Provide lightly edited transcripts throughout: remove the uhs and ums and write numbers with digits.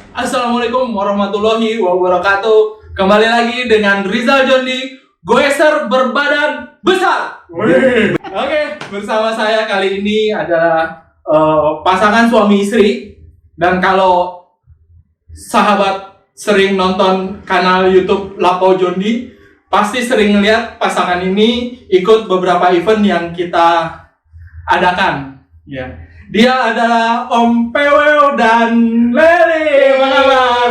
Assalamualaikum warahmatullahi wabarakatuh. Kembali lagi dengan Rizal Jondi, goeser berbadan besar. Oke, bersama saya kali ini adalah pasangan suami istri. Dan kalau sahabat sering nonton kanal YouTube Lapo Jondi, pasti sering lihat pasangan ini ikut beberapa event yang kita adakan. Ya. Dia adalah Om Peweo dan Leli. Apa kabar?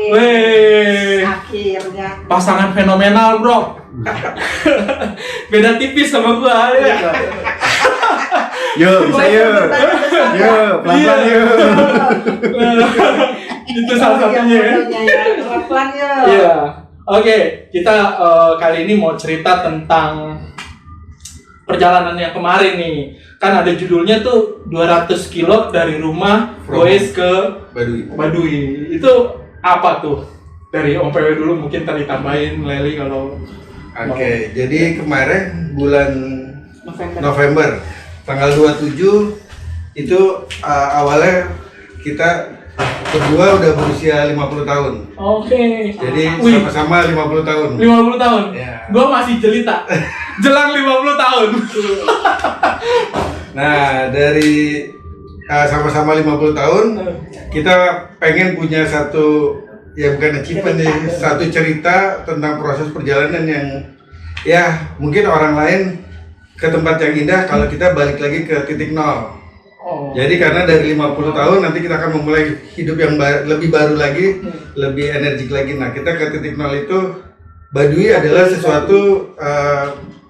Weh. Akhirnya Pasangan fenomenal, bro. Beda tipis sama gua ya. Yuk, bisa yuk. Yuk, pelan-pelan yuk. Itu salah satunya ya. Pelan-pelan ya. Iya. Oke, kita kali ini mau cerita tentang perjalanan yang kemarin nih. Kan ada judulnya tuh 200 kilo dari rumah goes ke Baduy. Itu apa tuh? Dari Om PW dulu mungkin tadi tambahin Leli kalau Oke, jadi kemarin bulan November tanggal 27 itu awalnya kita berdua udah berusia 50 tahun. Oke. Jadi Wih. sama-sama 50 tahun. 50 tahun? Ya. Gua masih jelita. Jelang 50 tahun. Nah, dari sama-sama 50 tahun, kita pengen punya satu, ya bukan achievement nih, satu cerita tentang proses perjalanan yang ya mungkin orang lain ke tempat yang indah kalau kita balik lagi ke titik nol. Oh. Jadi karena dari 50 tahun nanti kita akan memulai hidup yang lebih baru lagi, lebih energik lagi. Nah, kita ke titik nol itu, Baduy adalah sesuatu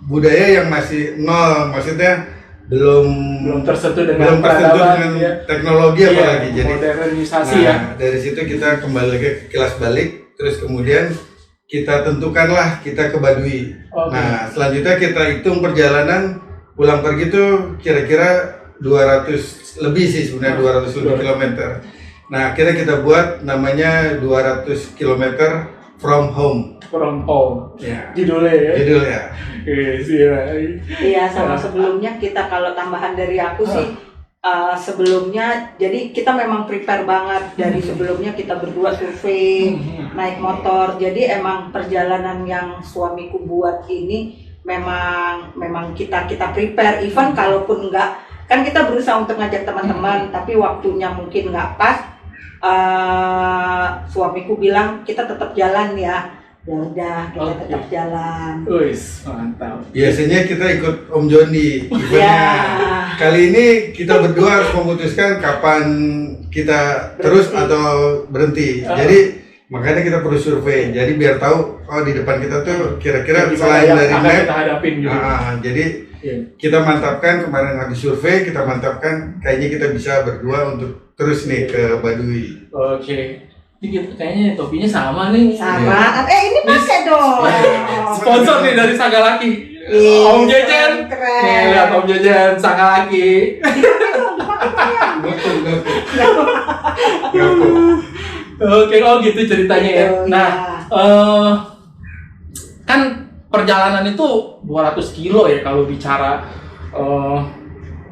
budaya yang masih nol, maksudnya belum tersentuh dengan ya. teknologi apalagi. Jadi modernisasi ya. Dari situ kita kembali lagi ke kilas balik, terus kemudian kita tentukanlah kita ke Baduy. Okay. Nah, selanjutnya kita hitung perjalanan pulang pergi tuh kira-kira 200 lebih sih sebenarnya, 200 lebih kilometer. Nah, akhirnya kita buat namanya 200 kilometer from home. From home. Ya. Judulnya ya. Judulnya. Iya, sama sebelumnya kita kalau tambahan dari aku sih sebelumnya, jadi kita memang prepare banget dari sebelumnya kita berdua survei, naik motor. Jadi emang perjalanan yang suamiku buat ini memang kita prepare. Even kalaupun enggak, kan kita berusaha untuk ngajak teman-teman, tapi waktunya mungkin nggak pas. Suamiku bilang kita tetap jalan ya. Ya udah, kita tetap jalan. Wis, mantap. Biasanya kita ikut Om Jondi eventnya. Ya. Kali ini kita berdua harus memutuskan kapan kita terus atau berhenti. Jadi makanya kita perlu survei. Jadi biar tahu di depan kita tuh kira-kira selain dari map kita hadapin gitu. Jadi kita mantapkan, kemarin habis survei kita mantapkan kayaknya kita bisa berdua untuk terus nih ke Baduy. Oke. Ini kayaknya topinya sama nih. Sama. Ini pakai dong. Sponsor nih dari Sagalaki. Om Jejen. Keren. Nih lihat Om Jejen Sagalaki. Oke, gitu ceritanya ya. Nah, kan perjalanan itu 200 kilo ya kalau bicara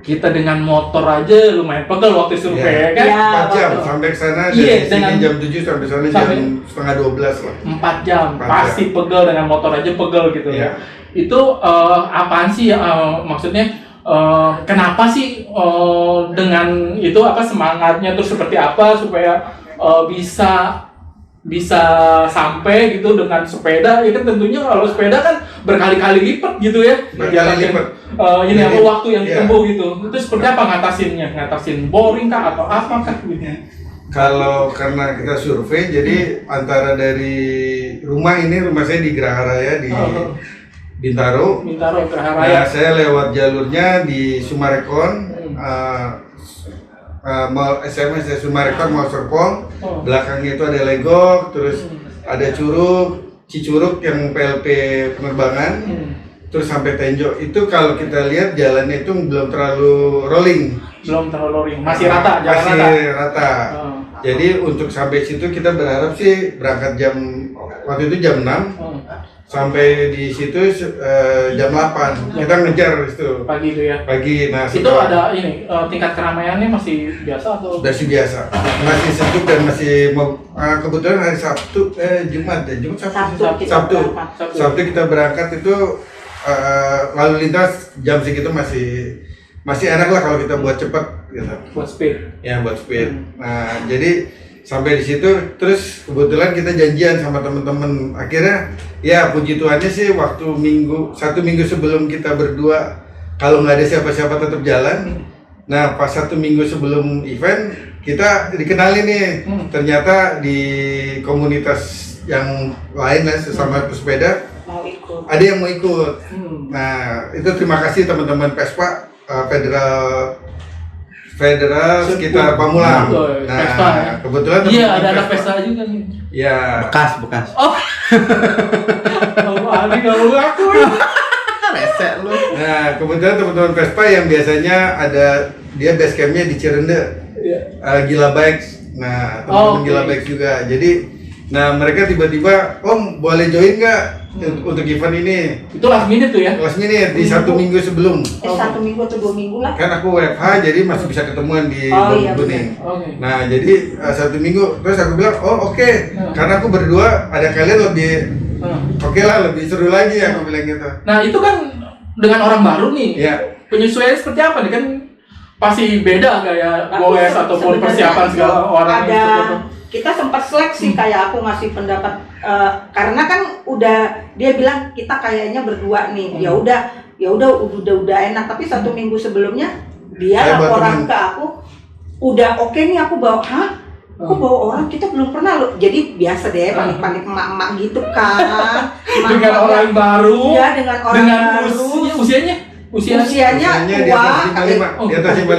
kita dengan motor aja lumayan pegel waktu survei ya kan? 4 jam sampai ke sana dari sini jam 7 sampai sana jam setengah 12 lah. 4 jam, pasti pegel dengan motor aja pegel gitu ya. Itu apaan sih maksudnya kenapa sih dengan itu semangatnya terus seperti apa supaya bisa sampai gitu dengan sepeda ya kan, tentunya kalau sepeda kan berkali-kali lipat gitu ya waktu yang ditempuh gitu. Itu seperti apa ngatasin boring kah atau apa kah gitu? Kalau karena kita survei jadi antara dari rumah saya di Geraha Raya di Bintaro Geraha Raya. Nah, saya lewat jalurnya di Sumarekon, mau SMS dari Sumarekon mau Serpong, belakangnya itu ada Legok, terus ada Cicurug yang PLP penerbangan, terus sampai Tenjo. Itu kalau kita lihat jalannya itu belum terlalu rolling. Masih rata, rata. Jadi untuk sampai situ kita berharap sih berangkat waktu itu jam 6. sampai di situ jam 8. Kita ngejar itu Pagi itu ya. pagi. Nah, Itu ada ini tingkat keramaiannya masih biasa atau? masih biasa, masih sejuk dan masih mau kebetulan hari Sabtu Jumat Sabtu kita berangkat itu lalu lintas jam segitu masih enak lah kalau kita buat cepat gitu. Buat speed. Ya buat speed. Nah jadi sampai di situ terus kebetulan kita janjian sama teman-teman. Akhirnya ya puji Tuhannya sih waktu satu minggu sebelum kita berdua kalau nggak ada siapa-siapa tetap jalan. Nah pas 1 minggu sebelum event kita dikenali nih. Ternyata di komunitas yang lain lah sesama pesepeda mau ikut. ada yang mau ikut. Nah itu terima kasih teman-teman Vespa Federal sekitar Pamulang. Nah, Vespa, ya? kebetulan Iya, ada anak Vespa juga nih. Ya. Bekas. Oh. Adi nggak mau ngaku. Resek lu. Nah, kebetulan teman-teman Vespa yang biasanya dia base campnya di Cirende. Iya. Gila Bikes. Nah, teman-teman Gila Bikes juga. Jadi, mereka tiba-tiba, Om boleh join nggak untuk event ini? Itu last minute tuh ya? Last minute di 1 minggu sebelum. 1 minggu atau 2 minggu lah. Kan aku WFH jadi masih bisa ketemuan di iya, Bening. Oke. Nah jadi 1 minggu terus aku bilang oke. Karena aku berdua ada kalian lebih oke lah, lebih seru lagi aku bilang gitu. Nah itu kan dengan orang baru nih. Iya. Penyesuaian seperti apa nih kan pasti beda kayak Tapi goes ataupun sebenarnya persiapan segala orang ada gitu. kita sempat seleksi kayak aku ngasih pendapat karena kan dia bilang kita kayaknya berdua nih ya udah enak tapi 1 minggu sebelumnya dia Saya laporan ke aku udah oke nih aku bawa aku bawa orang kita belum pernah loh jadi biasa deh panik-panik emak-emak gitu kan Dengan orang baru iya dengan orang dengan baru usianya usianya di tua atas 55. Di atas 55.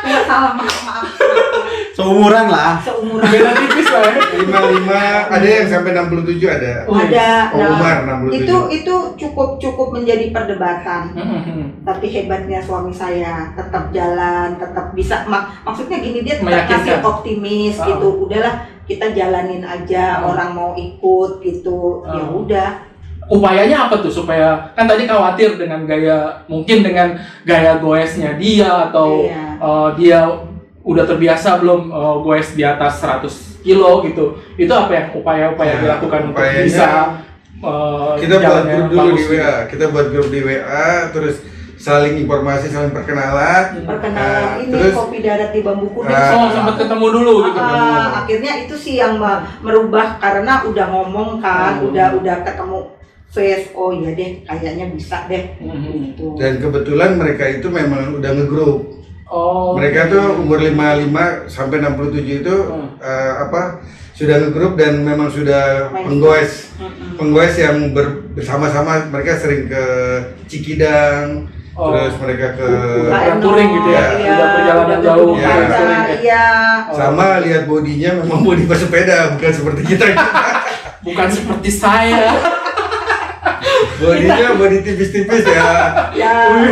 tua salah maaf Seumuran lah. seumuran beda tipis lah ya. 55 ada yang sampai 67 ada. ada Umar 67. itu cukup menjadi perdebatan tapi hebatnya suami saya tetap jalan tetap bisa maksudnya gini dia tetap Meyakinkan. kasih optimis gitu udahlah kita jalanin aja orang mau ikut gitu ya udah Upayanya apa tuh supaya kan tadi khawatir dengan mungkin dengan gaya goesnya dia atau dia udah terbiasa belum goes di atas 100 kilo gitu. Itu apa yang upaya-upaya dilakukan untuk bisa kita buat grup dulu di gitu? WA. Kita buat grup di WA terus saling informasi, saling perkenalan. ini terus kopi darat di bambu kuning sempat ketemu dulu gitu. akhirnya itu sih yang merubah karena udah ngomong kan udah ketemu face iya deh kayaknya bisa deh gitu. Dan kebetulan mereka itu memang udah ngegrup. Mereka tuh umur 55 sampai 67 itu sudah ngegrup dan memang sudah penggoes yang bersama-sama. Mereka sering ke Cikidang, terus mereka ke touring gitu ya, udah perjalanan jauh. Sama lihat bodinya memang bodi pesepeda bukan seperti kita. Bukan seperti saya. Bodinya bodi tipis-tipis ya.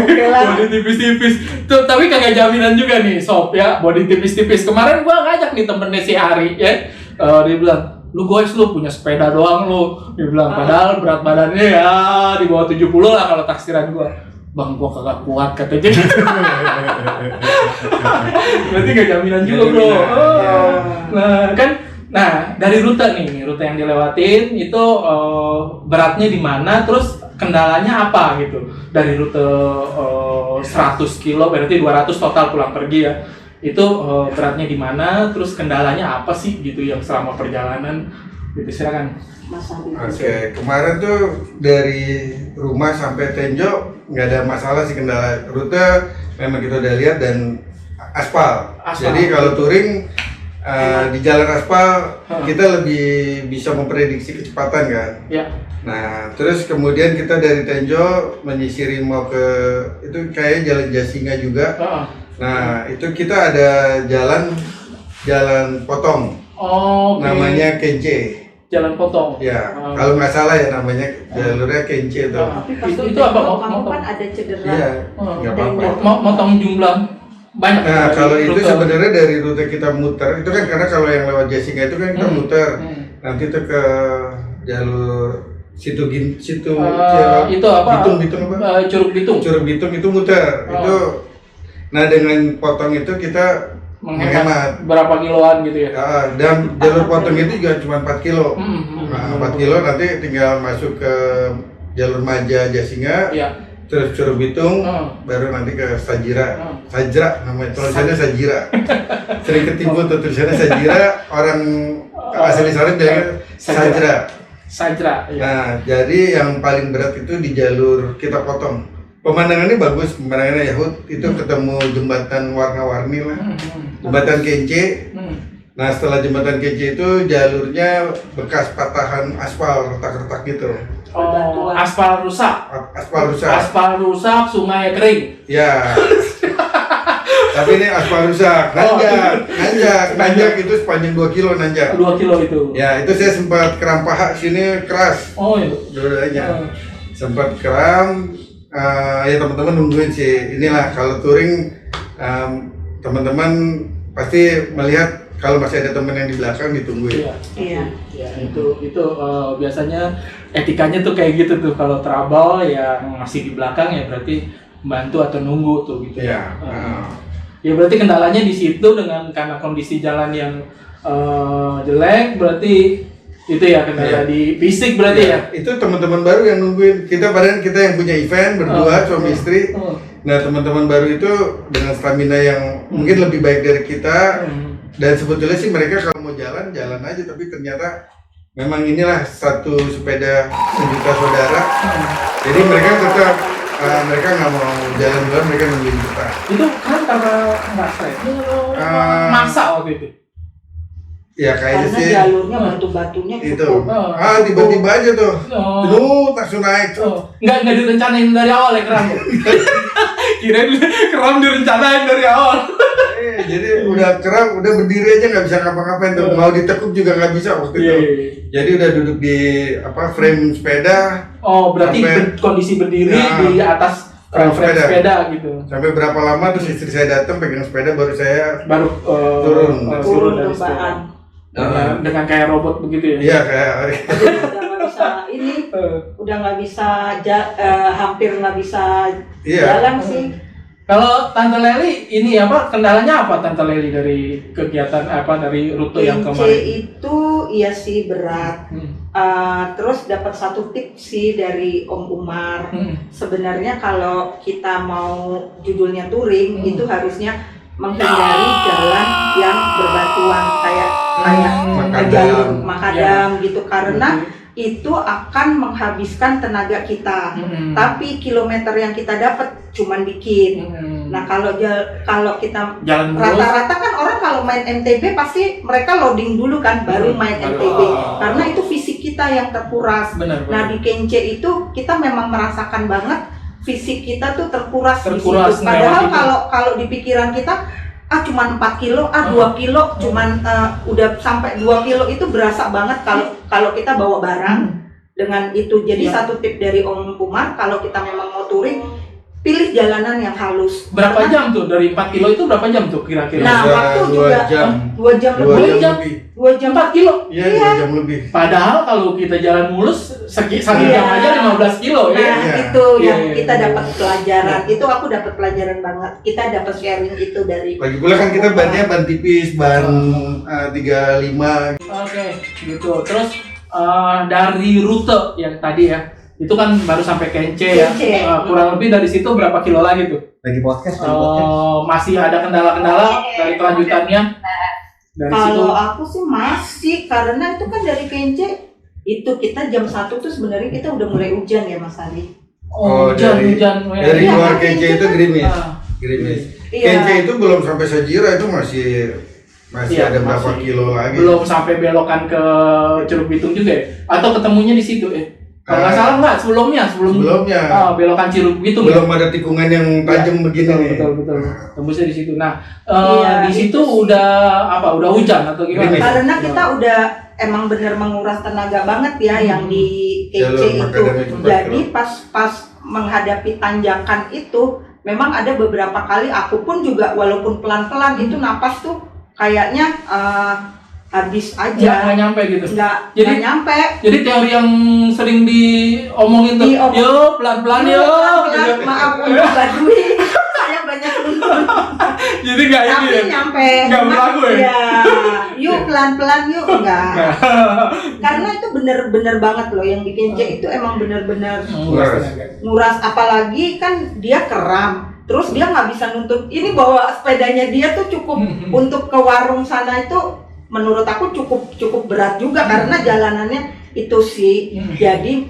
Oke lah. Body tipis-tipis. Tuh, tapi kagak jaminan juga nih, Sob ya, body tipis-tipis. Kemarin gua ngajak nih temennya si Ari ya. Dia bilang, "Lu guys lu punya sepeda doang lu." Dia bilang, padahal berat badannya ya di bawah 70 lah kalau taksiran gua. Bang, gua kagak kuat katanya. Berarti gak jaminan juga, Bro. Nah, dari rute yang dilewatin itu beratnya di mana, terus kendalanya apa gitu. Dari rute 100 kilo berarti 200 total pulang pergi ya. Itu beratnya di mana, terus kendalanya apa sih gitu yang selama perjalanan gitu, silakan. Oke, kemarin tuh dari rumah sampai Tenjo nggak ada masalah sih kendala rute, memang kita udah lihat dan aspal. Jadi kalau touring di jalan aspal kita lebih bisa memprediksi kecepatan kan. Ya. Nah, terus kemudian kita dari Tenjo menyisiri mau ke itu kayak jalan Jasinga juga. Nah, itu kita ada jalan potong. Namanya Kence. Jalan potong. Ya, kalau nggak salah ya namanya jalurnya Kence itu. Tapi pas itu apa? kamu kan ada cedera. Iya, nggak apa-apa. Motong jumlah banyak. Nah, kalau itu rute. sebenarnya dari rute kita muter, itu kan karena kalau yang lewat Jasinga itu kan kita muter. Nanti tuh ke jalur situ itu apa? Bitung apa? Curug Bitung. Curug Bitung itu muter. Itu nah dengan potong itu kita menghemat berapa kiloan gitu ya? Dan jalur potong itu juga cuma 4 kilo. 4 kilo nanti tinggal masuk ke jalur Maja Jasinga. Iya. Terus Curug Bitung, baru nanti ke Sajira. Sajra namanya, tulisannya Sajira. Sering ketipu tuh tulisannya Sajira, orang asli Sore bilangnya Sajra. Sajra. Iya. Nah, jadi yang paling berat itu di jalur kita potong. Pemandangannya bagus, pemandangannya Yahud, itu ketemu jembatan warna-warni lah. Jembatan Kence. Nah, setelah jembatan Kence itu jalurnya bekas patahan aspal, retak-retak gitu. Aspal rusak. Aspal rusak, sungai kering. Ya. Tapi ini aspal rusak, nanjak itu sepanjang 2 kilo nanjak. 2 kilo itu. Ya, itu saya sempat keram paha sini keras. Oh iya. Dua-duanya. Sempat keram, ya teman-teman nungguin sih. Inilah kalau touring, teman-teman pasti melihat kalau masih ada teman yang di belakang ditungguin. Iya. Ya, itu biasanya etikanya tuh kayak gitu tuh. Kalau trouble yang masih di belakang ya berarti bantu atau nunggu tuh gitu. Iya. Ya berarti kendalanya di situ karena kondisi jalan yang jelek, berarti itu ya kendala di fisik berarti ya. Itu teman-teman baru yang nungguin. Kita yang punya event berdua suami istri. Nah, teman-teman baru itu dengan stamina yang mungkin lebih baik dari kita. Dan sebetulnya sih mereka kalau mau jalan aja, tapi ternyata memang inilah satu sepeda sejuta saudara. Jadi mereka tetap mereka nggak mau jalan duluan, mereka nungguin kita. Itu kan karena nggak treadmill masa waktu itu. Ya kayaknya Karena sih. jalurnya batu-batunya Itu. cukup. Tiba-tiba aja tuh. Langsung naik. Nggak direncanain dari awal ya keram. Kirain keram direncanain dari awal. Jadi udah keram, udah berdiri aja nggak bisa ngapa-ngapain tuh. Mau ditekuk juga nggak bisa waktu itu. Jadi udah duduk di frame sepeda. Oh, berarti kondisi berdiri di atas frame sepeda gitu. Sampai berapa lama terus istri saya datang pegang sepeda baru saya turun dari sepeda. Dengan kayak robot begitu ya? Iya kayak. Udah nggak bisa udah nggak bisa hampir nggak bisa jalan sih. Kalau Tante Leli ini kendalanya apa Tante Leli dari kegiatan dari rute yang kemarin? Itu iya sih berat. Terus dapat satu tips sih dari Om Umar. Sebenarnya kalau kita mau judulnya touring itu harusnya menghindari jalan yang berbatuan kayak jalur makadam gitu karena itu akan menghabiskan tenaga kita. Tapi kilometer yang kita dapat cuman dikit. Nah, kalau kita rata-rata kan orang kalau main MTB pasti mereka loading dulu kan baru main MTB. Karena itu fisik kita yang terkuras. Nah, di Kence itu kita memang merasakan banget fisik kita tuh terkuras di situ. Padahal kalau di pikiran kita cuma 4 kilo, 2 kilo, cuman udah sampai 2 kilo itu berasa banget kalau kita bawa barang dengan itu. Jadi satu tip dari Om Umar, kalau kita memang mau touring, pilih jalanan yang halus. Berapa jam tuh? Dari 4 kilo itu berapa jam tuh kira-kira? Nah, waktu juga 2 jam lebih. 2 jam 4 kilo? Iya, 2 jam lebih. Padahal kalau kita jalan mulus, 1 jam aja 15 kilo ya. Nah, itu yang kita dapat pelajaran. Itu aku dapat pelajaran banget. Kita dapat sharing itu dari. Lagi pula kan kita bannya ban tipis, ban 35. Oke, gitu. Terus dari rute yang tadi ya, itu kan baru sampai Kence ya. Kurang lebih dari situ berapa kilo lagi tuh? Lagi podcast. Masih ada kendala-kendala dari kelanjutannya? Kalau aku sih masih, karena itu kan dari Kence itu kita jam 1 tuh sebenarnya kita udah mulai hujan ya Mas Ari. Hujan. Dari luar Kence itu gerimis. Iya. Kence itu belum sampai Sajira, itu masih ada berapa kilo lagi. Belum sampai belokan ke Curug Bitung juga ya? Atau ketemunya di situ ya? Kalau nggak salah nggak, sebelumnya belokan Curug Bitung. Belum ada tikungan yang tajam begini. Betul. Tembusnya di situ. Nah, di situ udah hujan atau gimana? Karena kita udah emang bener menguras tenaga banget ya yang di Kece itu. Jadi pas menghadapi tanjakan itu memang ada beberapa kali aku pun juga walaupun pelan-pelan itu napas tuh kayaknya habis Nggak aja. nyampe gitu. Nggak Jadi- nyampe. Jadi teori yang sering diomongin tuh, yo pelan-pelan yo. Pelan-pelan, maaf untuk Badui, saya banyak nonton. Jadi nggak ini Tapi ya. nyampe. Nggak berlaku ya? Iya. Yuk pelan-pelan yuk enggak. Karena itu bener-bener banget loh yang bikin Jack itu emang bener-bener nguras, apalagi kan dia keram. Terus dia nggak bisa nuntut. Ini bawa sepedanya dia tuh cukup untuk ke warung sana itu menurut aku cukup berat juga karena jalanannya itu sih. Jadi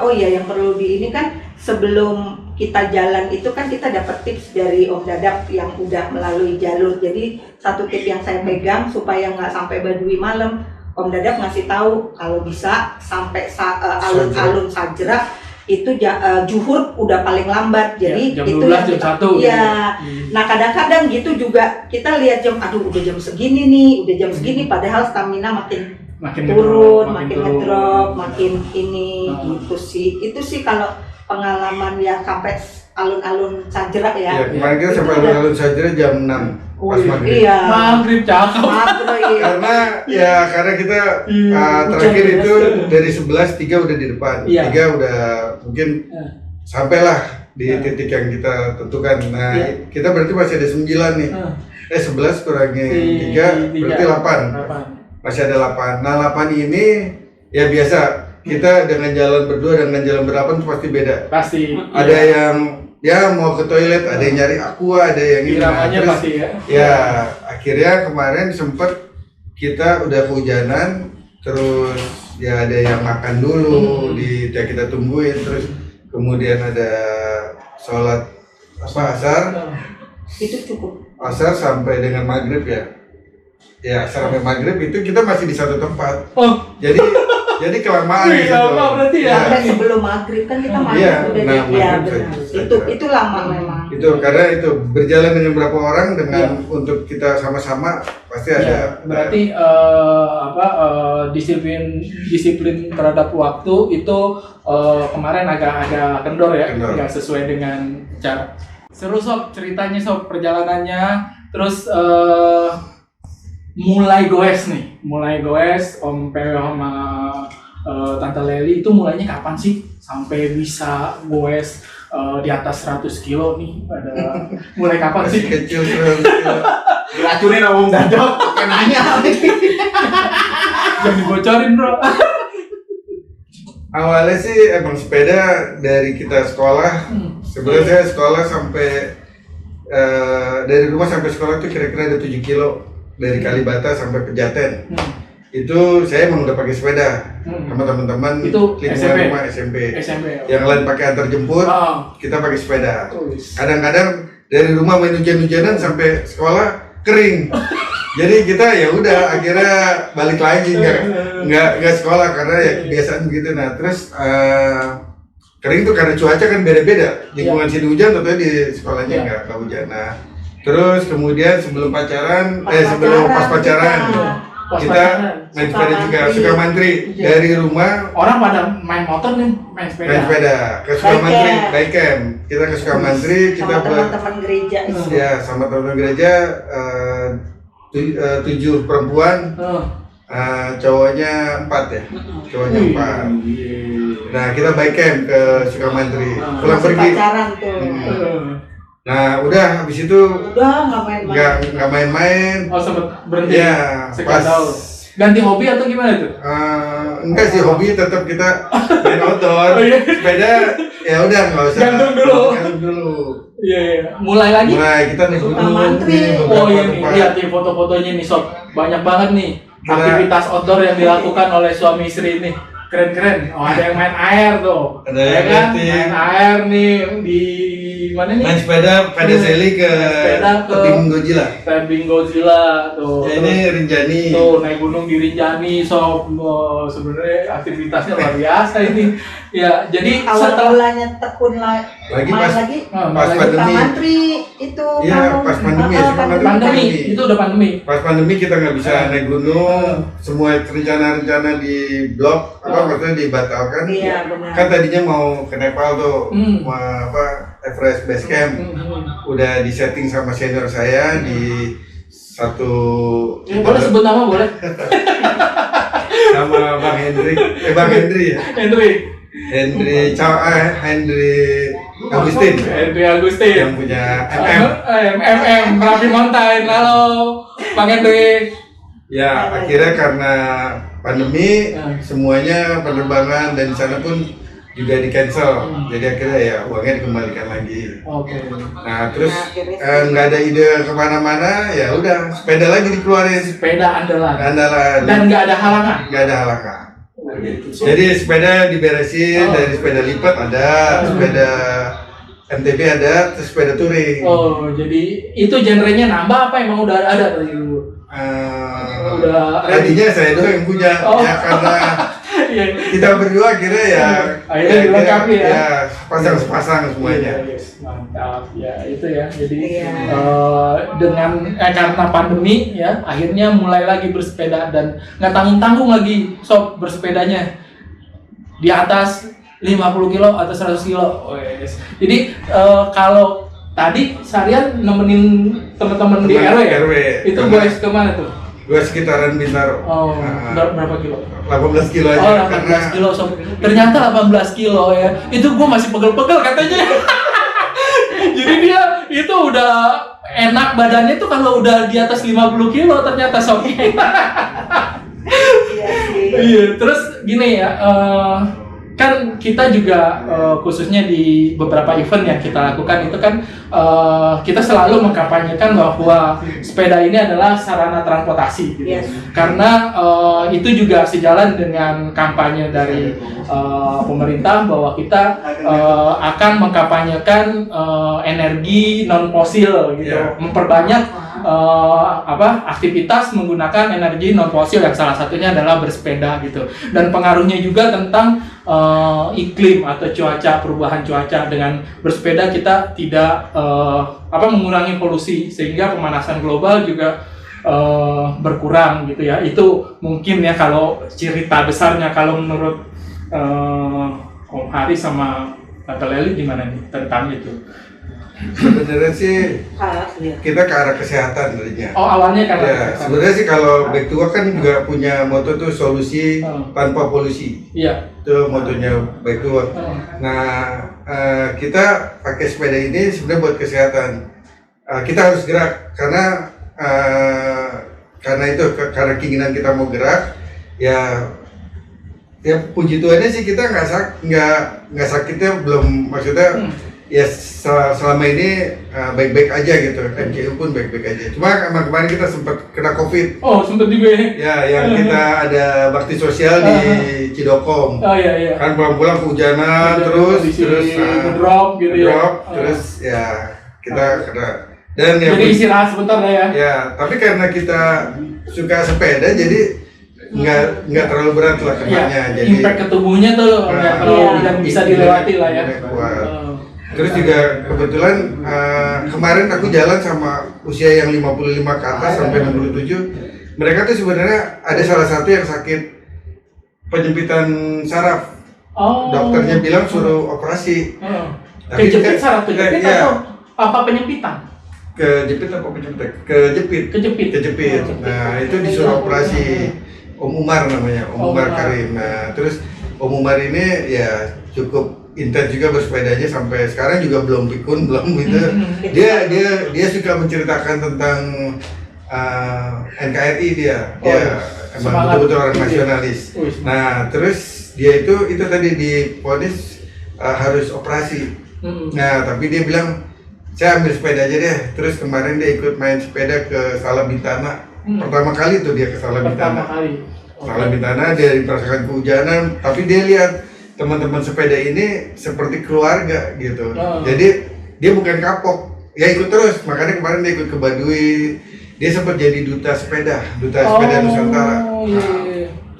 oh iya yang perlu di ini kan sebelum kita jalan itu kan kita dapat tips dari Om Dadap yang udah melalui jalur. Jadi satu tip yang saya pegang supaya nggak sampai Badui malam, Om Dadap ngasih tahu kalau bisa sampai alun-alun Sajrak itu juhur udah paling lambat. Jadi jam itu 12, yang jam kita- 1 Iya. gitu. Nah kadang-kadang gitu juga kita lihat jam, aduh udah jam segini nih, udah jam segini, padahal stamina makin Makin turun, ngedrop, makin turun. ngedrop, makin ini Ah. gitu sih. Itu sih kalau pengalaman ya sampai alun-alun Sajrak Ya, ya. kemarin kita sampai Itu udah- alun-alun saja jam 6 pas maghrib. Iya. Maghrib cakep. Maghrib. Karena kita terakhir itu dari 11 3 udah di depan. Iya. 3 udah mungkin sampailah di Iya. titik yang kita tentukan. Nah, Iya. kita berarti masih ada 9 nih. 11 kurangi 3 berarti 8. Masih ada 8. Nah, 8 ini ya biasa. Kita dengan jalan berdua dengan jalan berdelapan pasti beda. Pasti. Ada yang ya mau ke toilet, ada yang nyari aqua, ada yang ini. Nah, Iramanya terus- pasti ya. Ya, akhirnya kemarin sempet kita udah kehujanan, terus ya ada yang makan dulu di ya kita tungguin, terus kemudian ada sholat asar, Itu cukup. asar sampai dengan maghrib ya. Ya asar sampai maghrib itu kita masih di satu tempat. Oh, Jadi kelamaan wih, gitu. lama berarti ya. Sampai sebelum maghrib kan kita maghrib Iya, udah nah, ya maghrib benar. saja. Itu lama memang. Itu karena itu berjalan dengan berapa orang dengan untuk kita sama-sama pasti ada. Ya, berarti disiplin terhadap waktu itu kemarin agak kendor ya, Kendor. nggak sesuai dengan cara. Seru sob ceritanya sob perjalanannya, terus mulai goes Om Pewe sama Tante Leli itu mulainya kapan sih sampai bisa goes di atas 100 kilo nih? Ada mulai kapan Masih sih? kecil. Diracunin sama Om Dadap, pakai nanya. Jangan dibocorin bro. Awalnya sih emang sepeda dari kita sekolah. Sebenarnya saya sekolah sampai dari rumah sampai sekolah itu kira-kira ada 7 kilo dari Kalibata sampai Pejaten. Itu saya emang udah pakai sepeda sama teman-teman Itu lingkungan SMP? rumah SMP. SMP. Yang lain pakai antar jemput, Oh. kita pakai sepeda. Tulis. Kadang-kadang dari rumah main hujan-hujanan sampai sekolah kering. Jadi kita ya udah akhirnya balik lagi nggak sekolah karena ya kebiasaan begitu. Nah terus kering tuh karena cuaca kan beda-beda. Lingkungan sini hujan, tentunya di sekolahnya nggak hujan. Nah terus kemudian sebelum pacaran, sebelum pas pacaran kita main sepeda juga, Sukamantri dari rumah. Orang pada main motor nih, main sepeda. Main sepeda ke Sukamantri, bike camp. Kita ke Sukamantri, kita sama teman-teman gereja itu. ya sama teman-teman gereja 7 perempuan, cowoknya 4 ya, cowoknya 4. Nah kita bike camp ke Sukamantri, pulang Masih pergi. pacaran tuh. Nah udah habis itu Udah nggak main-main. nggak main-main. Oh sempet berhenti Ya sekian pas tahun. Ganti hobi atau gimana tuh? enggak sih hobi tetap kita main outdoor, Oh, iya. sepeda ya udah nggak usah. Gantung dulu. Gantung dulu. Iya. Mulai lagi. Mulai kita nih Sukamantri. Oh iya nih, lihat nih foto-fotonya nih sob. Banyak banget nih aktivitas outdoor yang dilakukan oleh suami istri ini. Keren-keren. Oh ada yang main air tuh. Ada ya yang kan? lifting. Main air nih di mana nih? Main sepeda pedeseli ke Sepeda ke- tebing Godzilla. Tebing Godzilla tuh. Ya, ini Rinjani. Tuh naik gunung di Rinjani sob. Oh, sebenarnya aktivitasnya luar biasa ini. Ya, jadi Awal setelah mulanya tekun Lagi main pas- lagi. pas lagi pandemi. Sukamantri itu. Iya, Manung. pas pandemi ya, Sukamantri. pandemi, itu udah pandemi. Pas pandemi kita nggak bisa naik gunung, semua rencana-rencana di blok, maksudnya dibatalkan. Iya benar. Kan tadinya mau ke Nepal tuh, mau Everest Base Camp. Hmm. Udah di setting sama senior saya di satu Boleh sebut nama boleh. sama Bang Hendrik, ya. Hendri Agustin Hendri Agustin yang punya Merapi Mountain. Halo Bang Hendri. Ya, akhirnya karena pandemi semuanya penerbangan dan di sana pun juga di cancel. Jadi akhirnya ya uangnya dikembalikan lagi. Oke. Nah terus nggak ada ide kemana-mana, ya udah sepeda lagi dikeluarin. Sepeda andalan. Andalan. Dan nggak ada halangan. Nggak ada halangan. Jadi sepeda diberesin dari sepeda lipat ada, sepeda MTB ada, terus sepeda touring. Oh, jadi itu genrenya nambah apa emang udah ada tadi dulu? Tadinya saya doang yang punya, ya karena kita berdua akhirnya akhirnya dilengkapi ya pasang semuanya. Mantap ya, itu ya. Jadi dengan karena pandemi ya, akhirnya mulai lagi bersepeda dan nggak tanggung-tanggung lagi sob bersepedanya di atas 50 kilo atau 100 kilo. Jadi kalau tadi seharian nemenin teman-teman di RW ya? Itu guys kemana tuh? Gue sekitaran Bintaro. Oh, berapa kilo? 18 kilo aja. Oh, 18 kilo sob. Ternyata 18 kilo ya. Itu gue masih pegel-pegel katanya. Jadi dia itu udah enak badannya tuh kalau udah di atas 50 kilo ternyata sob. Iya, terus gini ya, kan kita juga khususnya di beberapa event yang kita lakukan itu kan kita selalu mengkampanyekan bahwa sepeda ini adalah sarana transportasi gitu. Yes. Karena itu juga sejalan dengan kampanye dari pemerintah bahwa kita akan mengkampanyekan energi non fosil gitu, memperbanyak aktivitas menggunakan energi non fosil yang salah satunya adalah bersepeda gitu. Dan pengaruhnya juga tentang iklim atau perubahan cuaca. Dengan bersepeda kita tidak mengurangi polusi sehingga pemanasan global juga berkurang gitu ya. Itu mungkin ya kalau cerita besarnya. Kalau menurut Om Hari sama Tante Leli gimana nih tentang itu? Sebenarnya sih kita ke arah kesehatan tadinya. Oh, awalnya kan ya, sebenarnya sih kalau Back to Work kan juga punya moto tuh solusi tanpa polusi. Iya. Itu motonya Back to Work. Nah, kita pakai sepeda ini sebenarnya buat kesehatan. Kita harus gerak karena karena keinginan kita mau gerak. Ya puji Tuhannya sih kita nggak sakitnya belum, maksudnya ya selama ini baik-baik aja gitu. MCU pun baik-baik aja. Cuma emang kemarin kita sempat kena COVID. Oh, sempat juga ya? Ya, yang kita ada bakti sosial di Cidokom. Oh iya. Kan pulang-pulang kehujanan terus drop gitu ya. Terus ya kita kena. Dan jadi istirahat sebentar lah ya. Ya, tapi karena kita suka sepeda jadi nggak terlalu berat lah kenanya. Jadi impact ke tubuhnya tuh yang bisa dilewati lah ya. Terus juga kebetulan kemarin aku jalan sama usia yang 55 ke atas sampai 67. Mereka tuh sebenarnya ada salah satu yang sakit penyempitan saraf. Dokternya bilang suruh operasi. Kejepit saraf atau apa penyempitan? Kejepit. Nah, itu disuruh operasi. Om Umar namanya, Om Umar Karim. Nah, terus Om Umar ini ya cukup intens juga bersepedanya sampai sekarang juga belum pikun, belum gitu. Dia suka menceritakan tentang NKRI dia emang betul-betul orang nasionalis. Nah, terus dia itu tadi divonis harus operasi. Nah, tapi dia bilang saya ambil sepeda aja deh. Terus kemarin dia ikut main sepeda ke Salabintana. Pertama kali tuh dia ke Salabintana. Salabintana dia merasakan kehujanan, tapi dia lihat teman-teman sepeda ini seperti keluarga gitu. Jadi dia bukan kapok, ya ikut terus. Makanya kemarin dia ikut ke Baduy. Dia sempat jadi duta sepeda Nusantara.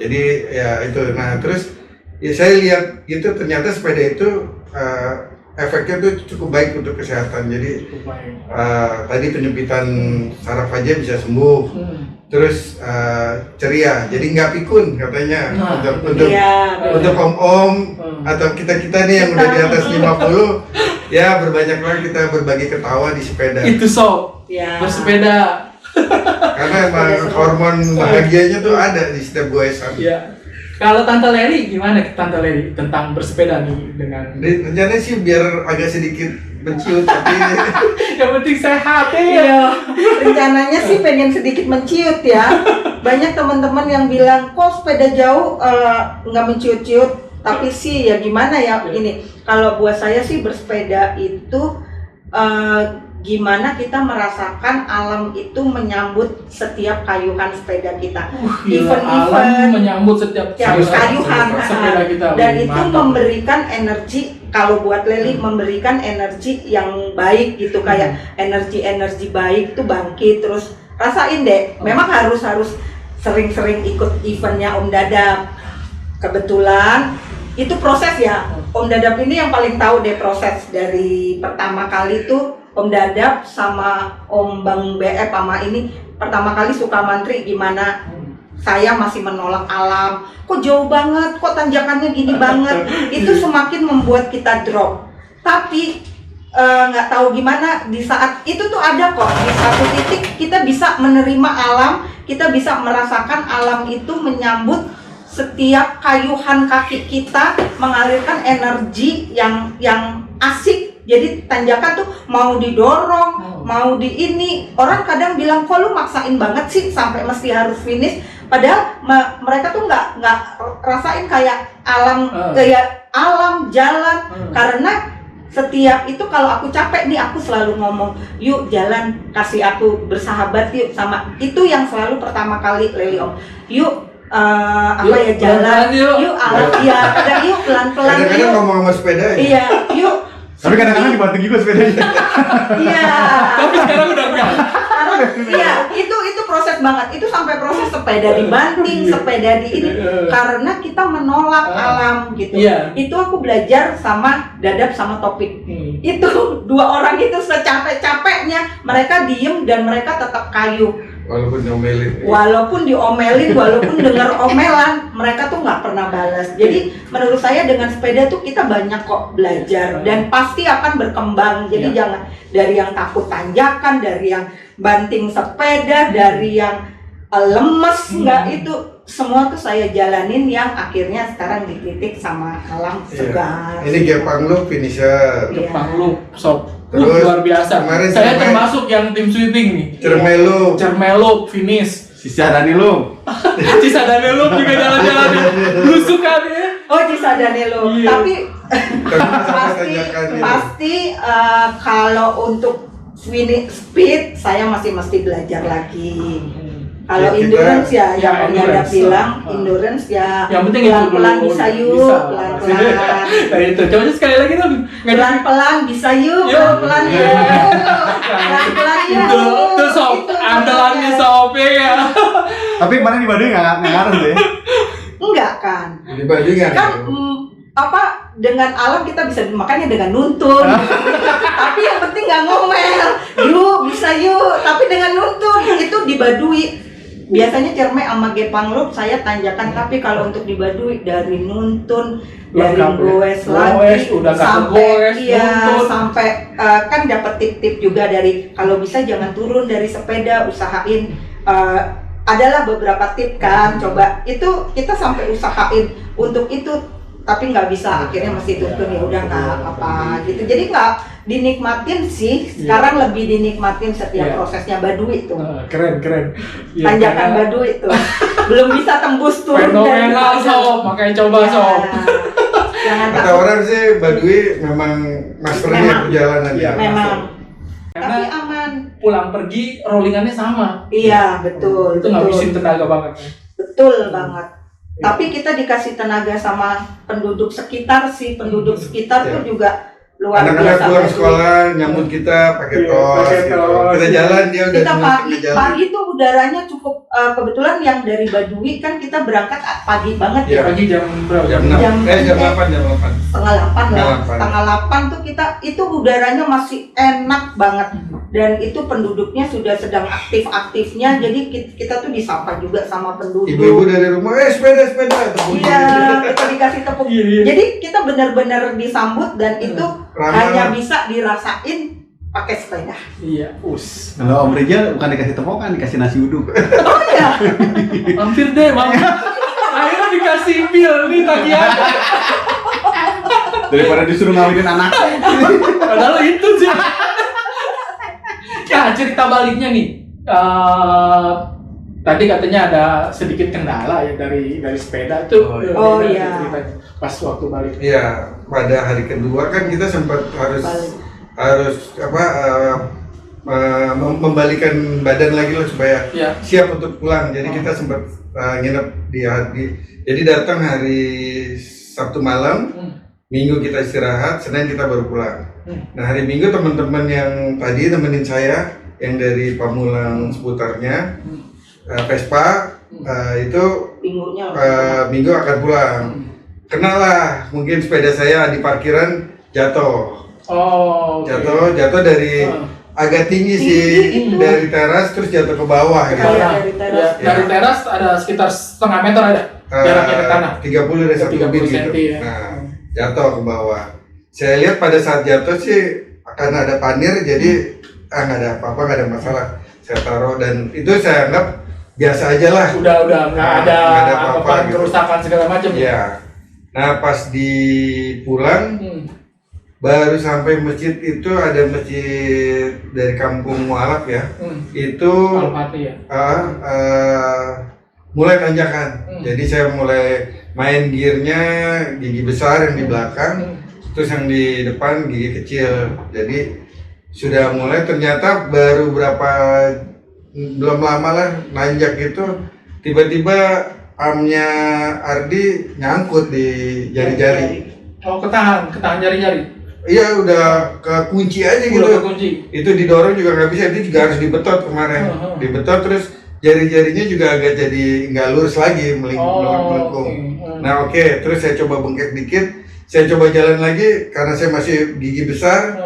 Jadi ya itu. Nah terus ya saya lihat gitu ternyata sepeda itu efeknya tuh cukup baik untuk kesehatan. Jadi tadi penyempitan saraf aja bisa sembuh. Terus ceria, jadi nggak pikun katanya. Untuk om-om atau kita nih yang udah di atas 50, ya berbanyaklah kita berbagi ketawa di sepeda. Itu bersepeda. Karena emang hormon bahagianya tuh ada di setiap goesan. Iya. Kalau Tante Leli gimana Tante Leli tentang bersepeda nih dengan Rencananya sih biar agak sedikit menciut tapi yang penting sehat ya. Iya, rencananya sih pengen sedikit menciut ya. Banyak teman-teman yang bilang, kok sepeda jauh nggak menciut-ciut. Tapi sih ya gimana ya ini. Kalau buat saya sih bersepeda itu gimana kita merasakan alam itu menyambut setiap kayuhan sepeda kita. Alam menyambut setiap kayuhan sepeda kita. dan itu Mantap. memberikan energi. Kalau buat Leli memberikan energi yang baik gitu, kayak energi baik tuh bangkit. Terus rasain deh, memang harus sering-sering ikut eventnya Om Dadap. Kebetulan itu proses ya, Om Dadap ini yang paling tahu deh proses dari pertama kali tuh Om Dadap sama Om Bang BF sama ini pertama kali Sukamantri gimana saya masih menolak alam, kok jauh banget, kok tanjakannya gini banget, itu semakin membuat kita drop. Tapi nggak tahu gimana di saat itu tuh ada kok di satu titik kita bisa menerima alam, kita bisa merasakan alam itu menyambut setiap kayuhan kaki kita, mengalirkan energi yang asik. Jadi tanjakan tuh mau didorong, mau di ini. Orang kadang bilang, kok lu maksain banget sih sampai mesti harus finish. Padahal mereka tuh nggak rasain kayak alam, jalan. Karena setiap itu kalau aku capek nih, aku selalu ngomong, yuk jalan, kasih aku bersahabat yuk sama. Itu yang selalu pertama kali Leli Om. Yuk jalan, yuk alam, iya kadang yuk pelan-pelan. kadang-kadang ngomong sama sepeda aja. Iya, yuk. Tapi kadang-kadang dibanting juga sepedanya. Iya. Tapi sekarang udah enggak. Iya, itu proses banget. Itu sampai proses sepeda dibanting, sepeda di ini karena kita menolak alam gitu. Iya. Itu aku belajar sama Dadap sama Topik. Itu dua orang itu secapek-capeknya mereka diem dan mereka tetap kayu. Walaupun diomelin. Walaupun diomelin, walaupun dengar omelan, mereka tuh nggak pernah balas. Jadi menurut saya dengan sepeda tuh kita banyak kok belajar dan pasti akan berkembang. Jadi jangan dari yang takut tanjakan, dari yang banting sepeda, dari yang lemes, nggak itu semua tuh saya jalanin yang akhirnya sekarang dititik sama alam segar. Ini Gepang lu finisher. Jepang lu sob. Terus, Luar biasa. kemarin Saya Cermai- termasuk yang tim sweeping nih. Cermelu. Cermelo finish. Sisa Dani lu. Cisadane juga jalan-jalan nih. Blusukan ya. Oh Cisadane lo, Iya. tapi Tapi pasti kalau untuk speed saya masih mesti belajar lagi. Kalau Ya, kita- endurance ya, ya, yang Om Dadap endurance. bilang endurance ya Yang penting itu pelan-pelan dulu. bisa yuk, Bisa. pelan-pelan. Nah itu, coba aja sekali lagi dong. Pelan-pelan bisa yuk, Yuk. pelan-pelan yuk, pelan-pelan yuk. Itu sob, Itu andalannya sob ya. Tapi kemarin di Baduy nggak ngaruh tuh ya. Enggak kan? Dibandingkan. Kan dengan alam kita bisa makanya dengan nuntun. Tapi yang penting nggak ngomel. Yuk bisa yuk. Tapi dengan nuntun itu di Baduy. Biasanya Cerme sama Gepang Loop saya tanjakan, tapi kalau untuk di Baduy dari nuntun, dari Lengkap ya. goes Goes, lagi udah kata sampai goes, nuntun. sampai kan dapat tip-tip juga dari kalau bisa jangan turun dari sepeda, usahain adalah beberapa tip kan, coba itu kita sampai usahain untuk itu, tapi nggak bisa akhirnya masih tuntun ya udah nggak apa gitu. Jadi nggak dinikmatin sih, sekarang lebih dinikmatin setiap Iya. prosesnya Baduy itu. Keren. Ya, Tanjakan karena Baduy itu belum bisa tembus turun dari fenomenal sana. sob, makanya coba Iya. sob. Jangan Kata takut. orang sih Baduy memang masternya Memang. perjalanan Iya. ya. Memang. Karena Tapi aman. pulang pergi rollingannya sama. Iya betul. Itu ngabisin tenaga banget. Betul banget. Iya. Tapi kita dikasih tenaga sama penduduk sekitar sih, penduduk sekitar Iya. tuh juga luar Anak-anak biasa. pulang Baduy. sekolah nyambut kita pakai Iya, tos pakai gitu. tos, Kita iya. jalan dia udah Kita nyuruh kita jalan. pagi tuh udaranya cukup kebetulan yang dari Baduy kan kita berangkat pagi banget Iya. ya. Pagi jam berapa? Jam 6. Jam- Jam 8, jam 8. Setengah 8 lah, Setengah 8. setengah 8 tuh kita itu udaranya masih enak banget dan itu penduduknya sudah sedang aktif-aktifnya, jadi kita tuh disapa juga sama penduduk. Ibu-ibu dari rumah, sepeda. Tepuk Iya, kita dikasih tepuk. Iya. Jadi kita benar-benar disambut dan itu Ramah. hanya bisa dirasain pakai sepeda. Iya, us. Kalau Om Rizal bukan dikasih tepokan, dikasih nasi uduk. Oh ya. Hampir deh, Bang. Akhirnya dikasih bil nih tagihan. Daripada disuruh ngawinin anaknya. Padahal itu sih. Ya, cerita baliknya nih. Tadi katanya ada sedikit kendala ya dari sepeda tuh. Oh, gimana iya. ceritanya pas waktu balik. Iya, pada hari kedua kan kita sempat harus membalikan badan lagi lah supaya Iya. siap untuk pulang. Jadi kita sempat nginep di jadi datang hari Sabtu malam, Minggu kita istirahat, Senin kita baru pulang. Nah hari Minggu teman-teman yang tadi temenin saya yang dari Pamulang seputarnya Vespa itu Minggunya Minggu akan pulang. Kenalah mungkin sepeda saya di parkiran jatuh. Oh, oke. Jatuh dari agak tinggi sih, Tinggi itu. dari teras terus jatuh ke bawah gitu. Iya, dari teras. Ya, dari teras ada sekitar setengah meter ada jaraknya ke tanah. 30 dari 1 lebih 30 gitu. senti ya. Nah, jatuh ke bawah. Saya lihat pada saat jatuh sih akan ada panir, jadi nggak ada apa-apa, nggak ada masalah. Saya taruh dan itu saya anggap biasa aja lah. Udah nggak ada Nggak ada apa-apa gitu. kerusakan segala macam. Iya. Nah pas di pulang baru sampai masjid itu ada masjid dari kampung Mualaf ya. Itu Almaty ya. mulai tanjakan. Jadi saya mulai main gearnya gigi besar yang di belakang, terus yang di depan gigi kecil. Jadi sudah mulai ternyata baru belum lama lah nanjak itu tiba-tiba armnya Ardi nyangkut di jari-jari. Oh, ketahan jari-jari. Iya udah kekunci aja gitu. Udah kekunci. Itu didorong juga nggak bisa, itu juga harus dibetot kemarin. Dibetot terus jari-jarinya juga agak jadi nggak lurus lagi melengkung. Nah oke, terus saya coba bengkek dikit, saya coba jalan lagi karena saya masih gigi besar.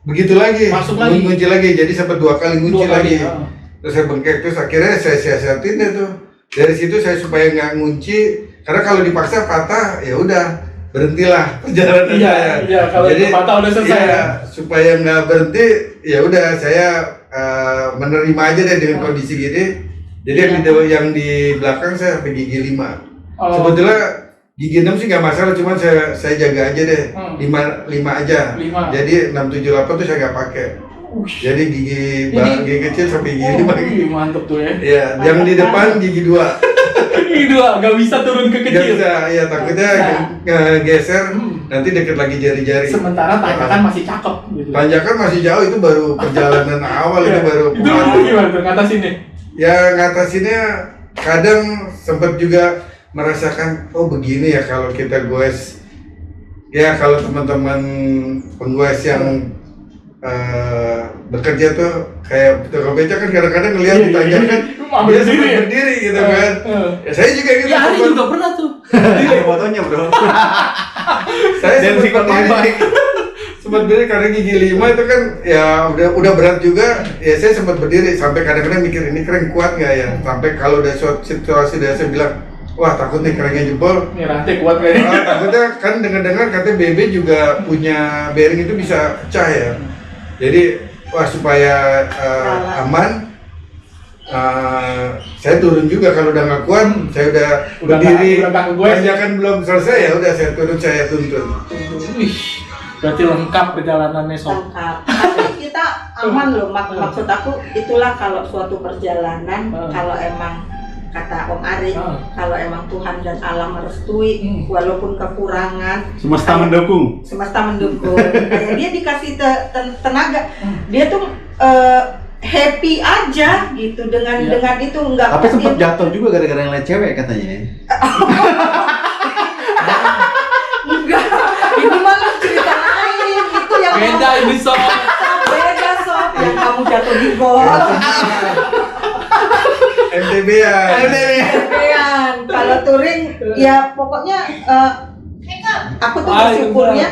Begitu lagi, Masuk lagi. ngunci lagi, jadi sempat 2 kali ngunci lagi. ya. Terus saya bengkek, terus akhirnya saya siasatin deh tuh. Dari situ saya supaya nggak ngunci, karena kalau dipaksa patah, ya udah berhentilah perjalanan saya. Iya, kalau Jadi, itu patah udah selesai. iya, Ya. supaya nggak berhenti, ya udah saya menerima aja deh dengan kondisi gini. Jadi yang di belakang saya sampai gigi 5. Oh. Sebetulnya gigi 6 sih nggak masalah, cuman saya jaga aja deh. 5 aja. 5. Jadi 6, 7, 8 tuh saya nggak pakai. Jadi gigi kecil sampai gigi 5 gigi. Mantep tuh ya. Iya, yang di depan gigi 2. Gigi 2 nggak bisa turun ke Nggak kecil. bisa, ya takutnya geser nanti deket lagi jari-jari. Sementara tanjakan masih cakep gitu. Tanjakan masih jauh, itu baru perjalanan awal, itu baru Itu gimana tuh ngatasinnya? ya ngatasinnya kadang sempat juga merasakan oh begini ya kalau kita goes. Ya kalau teman-teman penggoes yang bekerja tuh kayak tukang beca kan kadang-kadang ngelihat di tanjakan Ambil dia sendiri sempat ya? berdiri gitu kan. Ya saya juga gitu. Ya, Ari juga pernah tuh. Ada fotonya bro. Saya Dan sempat sikap berdiri. baik. Sempat berdiri karena gigi 5 itu kan ya udah berat juga. Ya saya sempat berdiri sampai kadang-kadang mikir ini keren kuat nggak ya. Sampai kalau udah situasi udah saya bilang wah takut nih kerennya jebol. Ini rantai kuat kayaknya. Takutnya kan dengar-dengar katanya BB juga punya bearing itu bisa pecah ya. Jadi wah supaya aman saya turun juga kalau udah nggak kuat, saya udah berdiri, udah nggak ngegoes. tanjakan belum selesai ya udah saya turun, saya tuntun. Wih, berarti lengkap perjalanannya sob. lengkap. Tapi kita aman loh. Maksud aku itulah kalau suatu perjalanan kalau emang kata Om Ari, kalau emang Tuhan dan alam merestui, walaupun kekurangan, Semesta mendukung. semesta mendukung. Kayak dia dikasih tenaga, dia tuh happy aja gitu dengan itu nggak. Tapi sempat jatuh juga gara-gara yang lain cewek katanya. Enggak, ini malah cerita lain. Itu yang Beda ini sob. beda sob. Yang kamu jatuh di gol. MTB ya. Kepean. Kalau touring ya pokoknya aku tuh bersyukurnya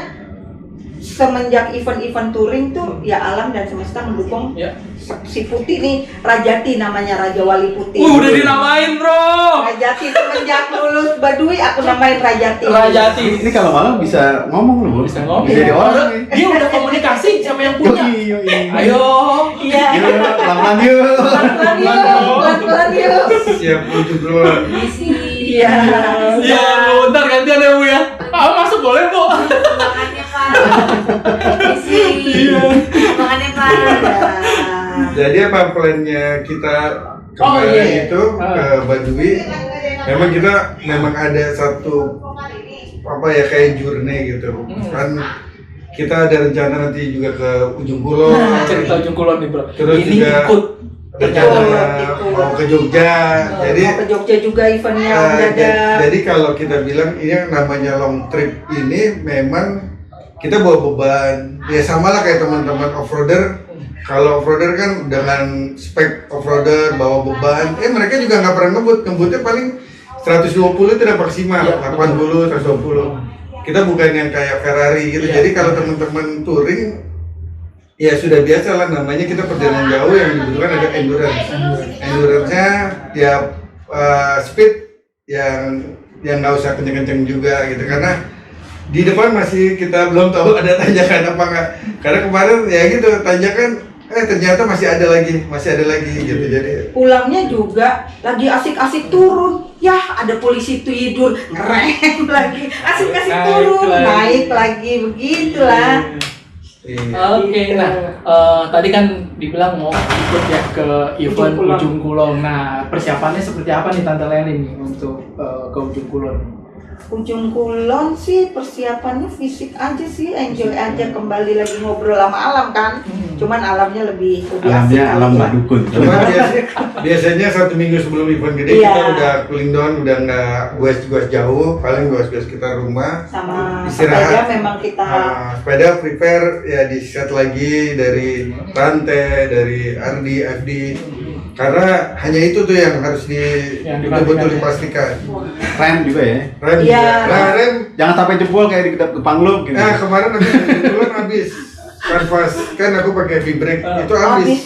semenjak event-event touring tuh ya alam dan semesta mendukung Ya. si Putih nih, Rajati namanya, Raja Wali Putih. Udah dinamain bro. Rajati semenjak lulus Baduy aku namain Rajati. Rajati. Ini kalau malam bisa ngomong loh, Bu. Bisa ngomong. Bisa jadi orang nih. Dia udah komunikasi sama yang punya. Yoi. Ayo. Iya. Yuk, pelan-pelan yuk. Pelan-pelan yuk, pelan-pelan yuk. Siap ujung duluan. Iya. Ya, Bu, ntar gantian ya Bu ya. Masuk boleh Bu. Makannya Pak. Iya. Makannya Pak. Jadi apa plannya kita Oh, kemarin iya. itu ke Baduy? Memang ada satu apa ya kayak journey gitu. Kan kita ada rencana nanti juga ke ujung kulon. Cerita ujung kulon nih bro. Terus Ini juga ikut. rencana Ikut. mau ke Jogja. Jadi Mau ke Jogja juga eventnya eh, mendadak. jadi kalau kita bilang ini yang namanya long trip ini memang kita bawa beban. Ya sama lah kayak teman-teman off-roader. Kalau off-roader kan dengan spek off-roader bawa beban, mereka juga nggak pernah ngebutnya paling 120 itu udah maksimal, Iya, 80, 120. Kita bukan yang kayak Ferrari gitu. Iya. Jadi kalau teman-teman touring ya sudah biasa lah, namanya kita perjalanan jauh yang dibutuhkan ada endurance. Endurance-nya ya speed yang nggak usah kenceng-kenceng juga gitu, karena di depan masih kita belum tahu ada tanjakan apa enggak. Karena kemarin ya gitu tanjakan ternyata masih ada lagi gitu. Jadi Pulangnya juga lagi asik-asik turun. Ya, ada polisi tidur, ngerem lagi. Asik-asik Naik turun, lagi. naik lagi, begitulah. iya. Oke, nah tadi kan dibilang mau ikut ya ke event Ujung Kulon. Ujung Kulon. Nah, persiapannya seperti apa nih Tante Leni nih untuk ke Ujung Kulon? Ujung Kulon sih persiapannya fisik aja sih, enjoy aja, kembali lagi ngobrol sama alam kan. Cuman alamnya lebih asik Alamnya kali alam ya. nggak dukun. Cuma biasanya 1 minggu sebelum event gede Iya. kita udah cooling down, udah nggak goes jauh, paling goes sekitar rumah. Sama Istirahat. sepeda memang kita Sepeda prepare ya di set lagi dari rantai, dari RD, FD. Karena hanya itu tuh yang harus Yang betul-betul dipastikan. dipastikan. Rem juga ya. Rem Iya. juga. Nah, rem. Jangan sampai jempol kayak di Kepang lu gitu. Nah, kemarin aku kebetulan habis. Kanvas kan aku pakai V-brake itu habis.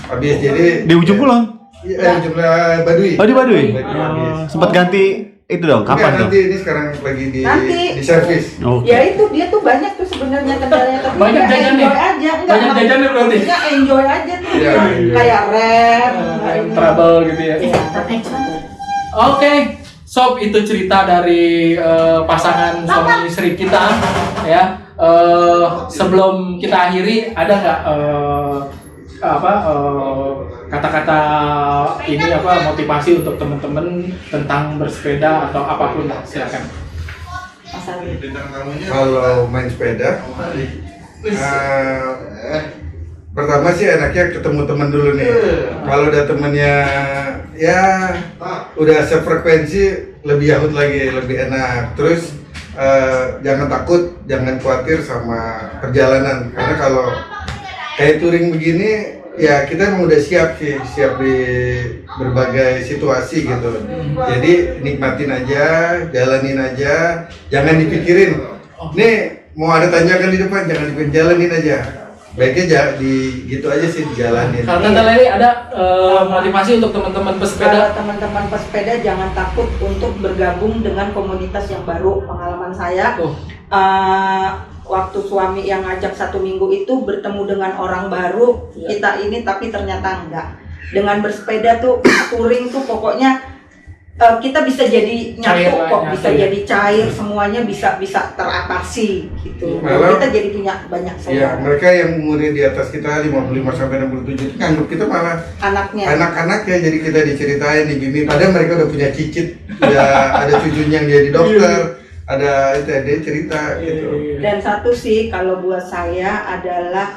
Habis jadi Di ujung kulon. Iya, jumlah Baduy. Oh di Baduy. Habis. Sempat ganti itu dong. Enggak, Kapan dong? nanti ini sekarang lagi Nanti. di servis. Oke. ya itu dia tuh banyak tuh sebenarnya kendalanya, tapi Banyak dia jajan enjoy nih. aja, enggak Banyak jajannya berarti. maksudnya enjoy aja tuh Iya, dia. iya. Kayak rem, Trouble gitu ya. Iya. Oke, Sob, itu cerita dari pasangan suami istri kita ya. Sebelum kita akhiri, ada nggak kata-kata ini motivasi untuk teman-teman tentang bersepeda atau apapun lah, silakan. Mas Ali. Kalau main sepeda, pertama sih enaknya ketemu teman dulu nih. Kalau udah temennya ya udah sefrekuensi, lebih yahut lagi, lebih enak. Terus jangan takut, jangan khawatir sama perjalanan. Karena kalau kayak touring begini, ya kita emang udah siap sih, siap di berbagai situasi gitu. Jadi nikmatin aja, jalanin aja, jangan dipikirin. Nih mau ada tanjakan di depan, jangan dipikirin, jalanin aja. Baiknya gitu aja sih, dijalanin. Kalau Tante Leli ada motivasi untuk teman-teman Kalau pesepeda? teman-teman pesepeda jangan takut untuk bergabung dengan komunitas yang baru. Pengalaman saya, Oh. waktu suami yang ngajak 1 minggu itu bertemu dengan orang baru, Iya. kita ini tapi ternyata enggak. Dengan bersepeda tuh, touring tuh pokoknya kita bisa jadi Cair nyatu lah, kok, nyatu bisa ya. jadi cair, semuanya bisa teratasi gitu. Malah- Kita jadi punya banyak Ya, saudara. mereka yang umurnya di atas kita 55 sampai 67 itu nganggap kita malah Anaknya. anak-anak ya, jadi kita diceritain nih gini, padahal mereka udah punya cicit, udah ada cucunya yang jadi dokter, ada itu dia cerita gitu. Dan satu sih kalau buat saya adalah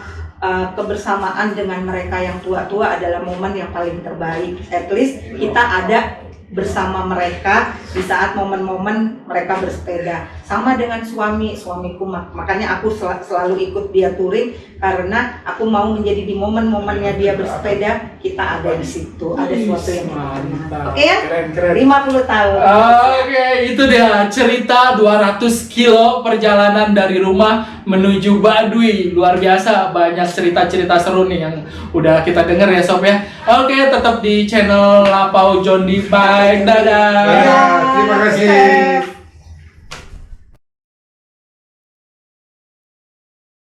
kebersamaan dengan mereka yang tua-tua adalah momen yang paling terbaik. At least kita ada bersama mereka di saat momen-momen mereka bersepeda. sama dengan suamiku makanya aku selalu ikut dia touring karena aku mau menjadi di momen-momennya dia bersepeda, kita ada di situ, ada sesuatu yang Mantap. oke ya? Keren. 50 tahun. Oke, itu dia cerita 200 kilo perjalanan dari rumah menuju Baduy. Luar biasa, banyak cerita-cerita seru nih yang udah kita denger ya Sob ya. Oke, tetap di channel Lapau Jondi Bike. Dadah. Terima kasih.